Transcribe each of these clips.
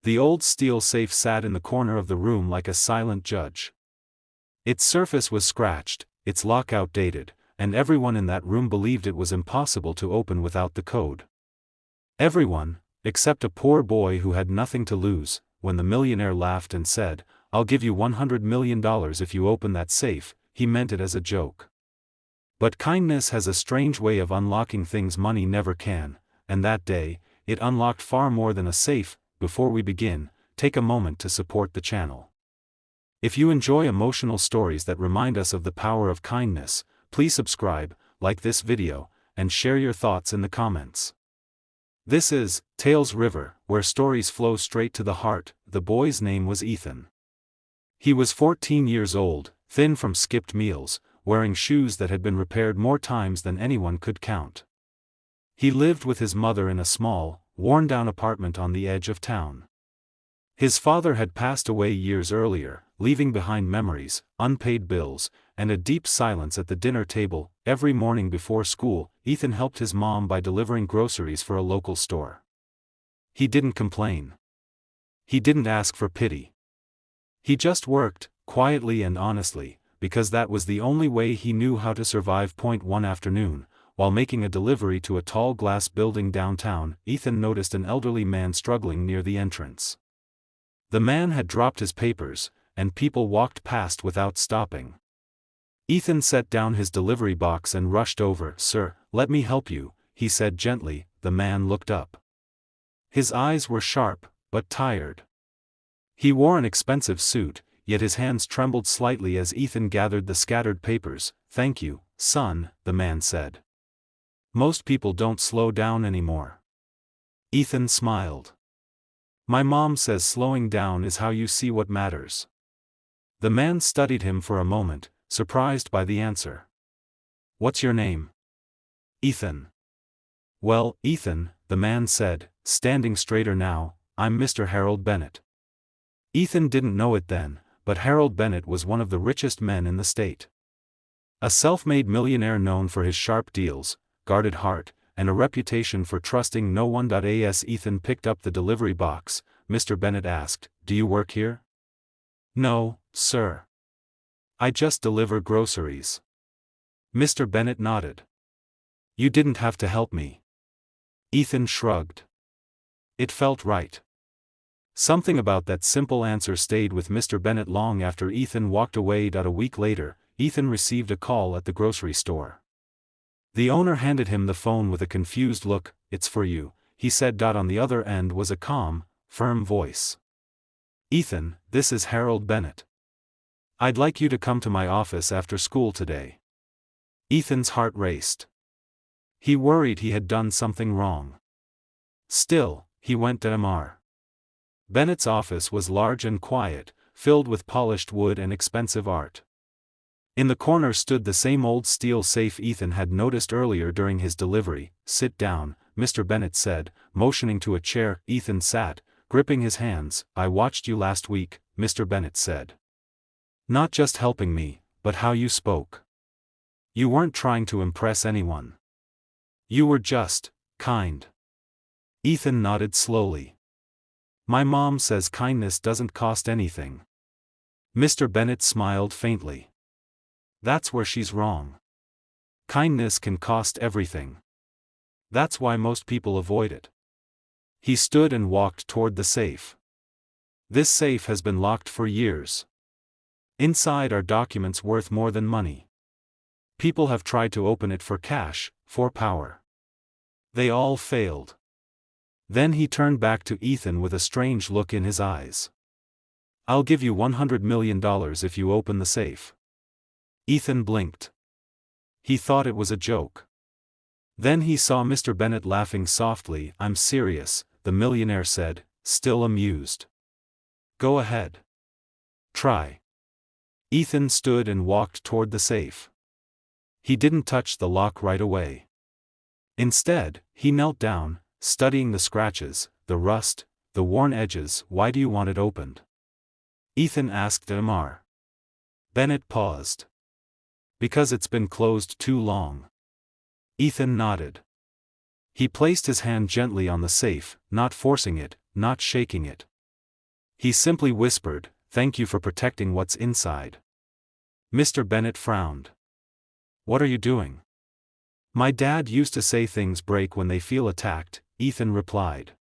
The old steel safe sat in the corner of the room like a silent judge. Its surface was scratched, its lock outdated, and everyone in that room believed it was impossible to open without the code. Everyone, except a poor boy who had nothing to lose. When the millionaire laughed and said, "I'll give you $100 million if you open that safe," he meant it as a joke. But kindness has a strange way of unlocking things money never can, and that day, it unlocked far more than a safe. Before we begin, take a moment to support the channel. If you enjoy emotional stories that remind us of the power of kindness, please subscribe, like this video, and share your thoughts in the comments. This is Tales River, where stories flow straight to the heart. The boy's name was Ethan. He was 14 years old, thin from skipped meals, wearing shoes that had been repaired more times than anyone could count. He lived with his mother in a small, worn-down apartment on the edge of town. His father had passed away years earlier, leaving behind memories, unpaid bills, and a deep silence at the dinner table. Every morning before school, Ethan helped his mom by delivering groceries for a local store. He didn't complain. He didn't ask for pity. He just worked, quietly and honestly, because that was the only way he knew how to survive. One afternoon, while making a delivery to a tall glass building downtown, Ethan noticed an elderly man struggling near the entrance. The man had dropped his papers, and people walked past without stopping. Ethan set down his delivery box and rushed over. "Sir, let me help you," he said gently. The man looked up. His eyes were sharp, but tired. He wore an expensive suit, yet his hands trembled slightly as Ethan gathered the scattered papers. "Thank you, son," the man said. "Most people don't slow down anymore." Ethan smiled. "My mom says slowing down is how you see what matters." The man studied him for a moment, surprised by the answer. "What's your name?" "Ethan." "Well, Ethan," the man said, standing straighter now, "I'm Mr. Harold Bennett." Ethan didn't know it then, but Harold Bennett was one of the richest men in the state. A self-made millionaire known for his sharp deals, guarded heart, and a reputation for trusting no one. As Ethan picked up the delivery box, Mr. Bennett asked, "Do you work here?" "No, sir. I just deliver groceries." Mr. Bennett nodded. "You didn't have to help me." Ethan shrugged. It felt right. Something about that simple answer stayed with Mr. Bennett long after Ethan walked away. A week later, Ethan received a call at the grocery store. The owner handed him the phone with a confused look. "It's for you," he said. On the other end was a calm, firm voice. "Ethan, this is Harold Bennett. I'd like you to come to my office after school today." Ethan's heart raced. He worried he had done something wrong. Still, he went to Mr. Bennett's office was large and quiet, filled with polished wood and expensive art. In the corner stood the same old steel safe Ethan had noticed earlier during his delivery. "Sit down," Mr. Bennett said, motioning to a chair. Ethan sat, gripping his hands. "I watched you last week," Mr. Bennett said. "Not just helping me, but how you spoke. You weren't trying to impress anyone. You were just kind." Ethan nodded slowly. "My mom says kindness doesn't cost anything." Mr. Bennett smiled faintly. "That's where she's wrong. Kindness can cost everything. That's why most people avoid it." He stood and walked toward the safe. "This safe has been locked for years. Inside are documents worth more than money. People have tried to open it for cash, for power. They all failed." Then he turned back to Ethan with a strange look in his eyes. "I'll give you $100 million if you open the safe." Ethan blinked. He thought it was a joke. Then he saw Mr. Bennett laughing softly. "I'm serious," the millionaire said, still amused. "Go ahead. Try." Ethan stood and walked toward the safe. He didn't touch the lock right away. Instead, he knelt down, studying the scratches, the rust, the worn edges. "Why do you want it opened?" Ethan asked Mr. Bennett paused. "Because it's been closed too long." Ethan nodded. He placed his hand gently on the safe, not forcing it, not shaking it. He simply whispered, "Thank you for protecting what's inside." Mr. Bennet frowned. "What are you doing?" "My dad used to say things break when they feel attacked," Ethan replied.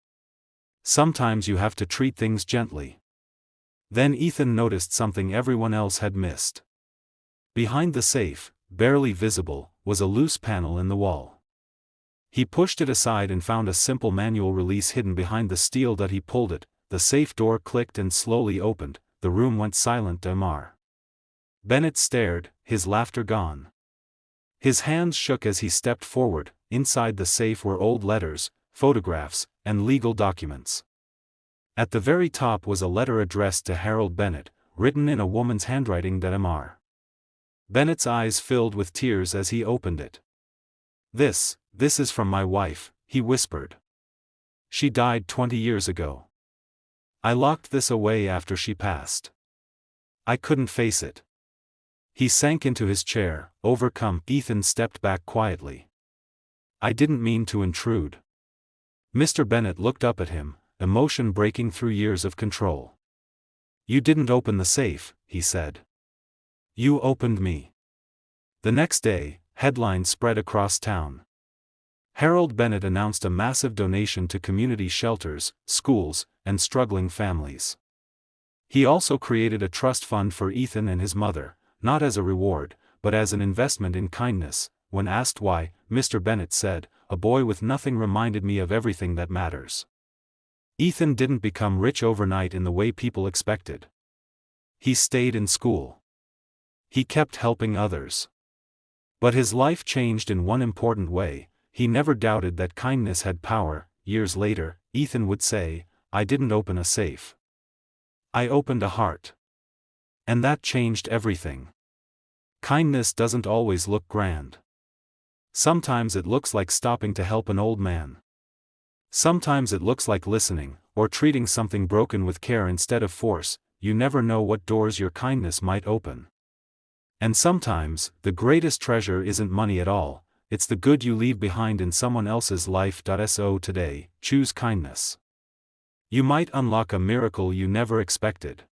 "Sometimes you have to treat things gently." Then Ethan noticed something everyone else had missed. Behind the safe, barely visible, was a loose panel in the wall. He pushed it aside and found a simple manual release hidden behind the steel that he pulled it. The safe door clicked and slowly opened. The room went silent. Damar. Bennett stared, his laughter gone. His hands shook as he stepped forward. Inside the safe were old letters, photographs, and legal documents. At the very top was a letter addressed to Harold Bennett, written in a woman's handwriting. Damar. Bennett's eyes filled with tears as he opened it. This is from my wife," he whispered. "She died 20 years ago. I locked this away after she passed. I couldn't face it." He sank into his chair, overcome. Ethan stepped back quietly. "I didn't mean to intrude." Mr. Bennet looked up at him, emotion breaking through years of control. "You didn't open the safe," he said. "You opened me." The next day, headlines spread across town. Harold Bennett announced a massive donation to community shelters, schools, and struggling families. He also created a trust fund for Ethan and his mother, not as a reward, but as an investment in kindness. When asked why, Mr. Bennet said, "A boy with nothing reminded me of everything that matters." Ethan didn't become rich overnight in the way people expected. He stayed in school. He kept helping others. But his life changed in one important way. He never doubted that kindness had power. Years later, Ethan would say, "I didn't open a safe. I opened a heart. And that changed everything." Kindness doesn't always look grand. Sometimes it looks like stopping to help an old man. Sometimes it looks like listening, or treating something broken with care instead of force. You never know what doors your kindness might open. And sometimes, the greatest treasure isn't money at all, it's the good you leave behind in someone else's life. So today, choose kindness. You might unlock a miracle you never expected.